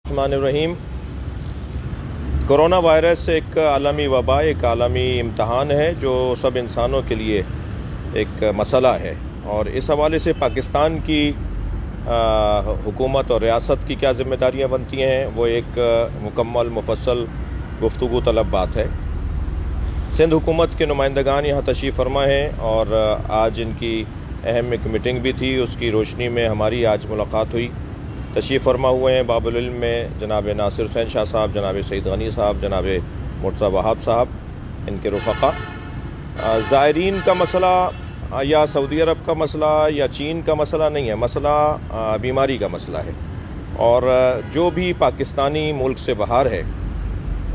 रहीम। Corona virus एक आलमी वबा, एक आलमी इम्तहान है जो सब इंसानों के लिए एक मसला है, और इस हवाले से पाकिस्तान की हुकूमत और रियासत की क्या ज़िम्मेदारियाँ बनती हैं, वो एक मुकम्मल मुफस्सल गुफ्तगू तलब बात है। सिंध हुकूमत के नुमाइंदगान यहाँ तशरीफ़ फरमा हैं और आज इनकी अहम एक मीटिंग भी थी, उसकी रोशनी में हमारी आज मुलाकात हुई। तशरीफ़ फरमा हुए हैं बाबुल इल्म में जनाब नासिर हुसैन शाह साहब, जनाब सईद गनी साहब, जनाब मुर्तज़ा वहाब साहब, इनके रफ़क़ा। ज़ायरीन का मसला या सऊदी अरब का मसला या चीन का मसला नहीं है, मसला बीमारी का मसला है। और जो भी पाकिस्तानी मुल्क से बाहर है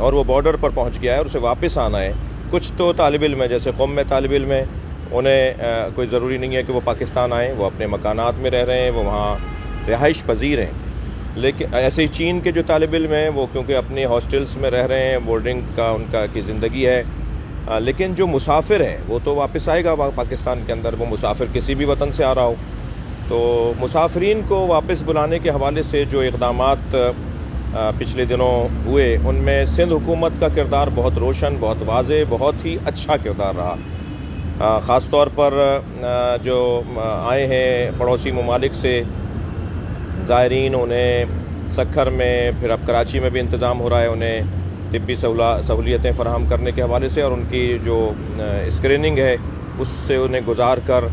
और वो बॉर्डर पर पहुँच गया है और उसे वापस आना है, कुछ तो तालिब इल्म है, जैसे कौम में तालिब इल्म है, उन्हें कोई ज़रूरी नहीं है कि वो पाकिस्तान आएँ, वो अपने मकानात में रह रहे हैं, वो वहाँ रिहाइश पजीर हैं। लेकिन ऐसे ही चीन के जो तालिब इल्म हैं वो क्योंकि अपने हॉस्टल्स में रह रहे हैं, बोर्डिंग का उनका की ज़िंदगी है। लेकिन जो मुसाफिर हैं वो तो वापस आएगा पाकिस्तान के अंदर, वो मुसाफिर किसी भी वतन से आ रहा हो। तो मुसाफिरीन को वापस बुलाने के हवाले से जो इक़दामात पिछले दिनों हुए, उनमें सिंध हुकूमत का किरदार बहुत रोशन, बहुत वाज़ेह, बहुत ही अच्छा किरदार रहा। ख़ास तौर पर जो आए हैं पड़ोसी ममालिक से ज़ायरीन, उन्हें सखर में, फिर अब कराची में भी इंतज़ाम हो रहा है उन्हें तिब्बी सहूलियतें फ़राहम करने के हवाले से, और उनकी जो स्क्रीनिंग है उससे उन्हें गुजार कर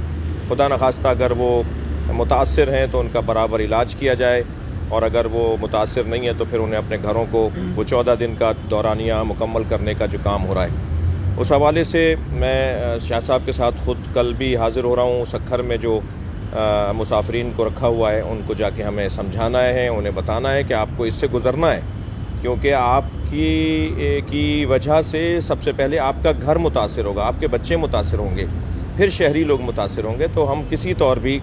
खुदा न खास्ता अगर वो मुतासिर हैं तो उनका बराबर इलाज किया जाए, और अगर वो मुतासिर नहीं है तो फिर उन्हें अपने घरों को वो 14 दिन का दौरानिया मुकम्मल करने का जो काम हो रहा है, उस हवाले से मैं शाह साहब के साथ ख़ुद कल भी हाज़िर हो रहा हूँ। सखर में जो मुसाफिरीन को रखा हुआ है उनको जाके हमें समझाना है, उन्हें बताना है कि आपको इससे गुज़रना है, क्योंकि आपकी वजह से सबसे पहले आपका घर मुतासिर होगा, आपके बच्चे मुतासिर होंगे, फिर शहरी लोग मुतासिर होंगे। तो हम किसी तौर भी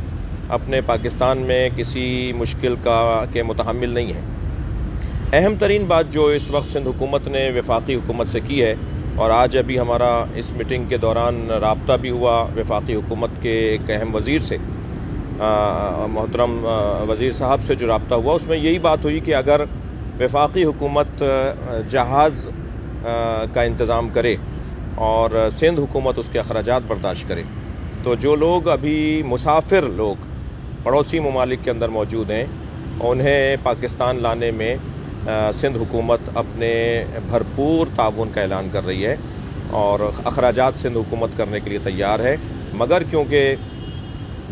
अपने पाकिस्तान में किसी मुश्किल के मुतहम्मिल नहीं हैं। अहम तरीन बात जो इस वक्त सिंध हुकूमत ने वफाकी हुकूमत से की है, और आज अभी हमारा इस मीटिंग के दौरान राब्ता भी हुआ वफाकी हुकूमत के एक अहम वज़ीर से, मोहतरम वज़ीर साहब से जो राब्ता हुआ, उसमें यही बात हुई कि अगर वफाकी हुकूमत जहाज़ का इंतज़ाम करे और सिंध हुकूमत उसके अखराजात बर्दाश्त करे, तो जो लोग अभी मुसाफिर लोग पड़ोसी ममालिक के अंदर मौजूद हैं, उन्हें पाकिस्तान लाने में सिंध हुकूमत अपने भरपूर ताउन का ऐलान कर रही है और अखराजात सिंध हुकूमत करने के लिए तैयार है। मगर क्योंकि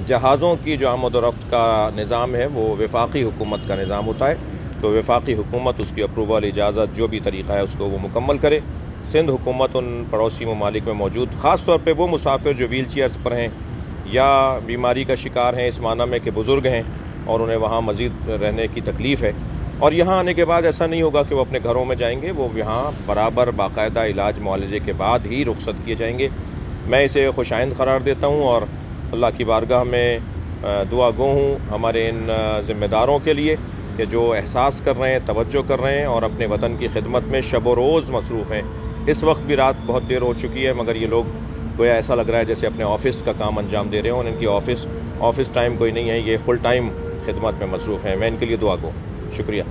जहाज़ों की जो आमद और रफ्त का निज़ाम है वो वफाकी हुकूमत का निज़ाम होता है, तो वफाकी हुकूमत उसकी अप्रूवल, इजाज़त, जो भी तरीक़ा है उसको वो मुकम्मल करे। सिंध हुकूमत उन पड़ोसी ममालिक में मौजूद ख़ास तौर पे वो मुसाफिर जो व्हील चेयर्स पर हैं या बीमारी का शिकार हैं, इस माना में कि बुज़ुर्ग हैं और उन्हें वहाँ मज़ीद रहने की तकलीफ़ है, और यहाँ आने के बाद ऐसा नहीं होगा कि वो अपने घरों में जाएंगे, वो यहाँ बराबर बाकायदा इलाज मुआलजे के बाद ही रुखसत किए जाएंगे। मैं इसे खुशाइंद करार देता हूँ और अल्लाह की बारगाह में दुआ गो हूँ हमारे इन ज़िम्मेदारों के लिए कि जो एहसास कर रहे हैं, तवज्जो कर रहे हैं और अपने वतन की खिदमत में शब व रोज़ मसरूफ़ हैं। इस वक्त भी रात बहुत देर हो चुकी है, मगर ये लोग गोया ऐसा लग रहा है जैसे अपने ऑफ़िस का काम अंजाम दे रहे हों। इनकी ऑफ़िस टाइम कोई नहीं है, ये फुल टाइम खिदमत में मसरूफ़ हैं। मैं इनके लिए दुआ गो। शुक्रिया।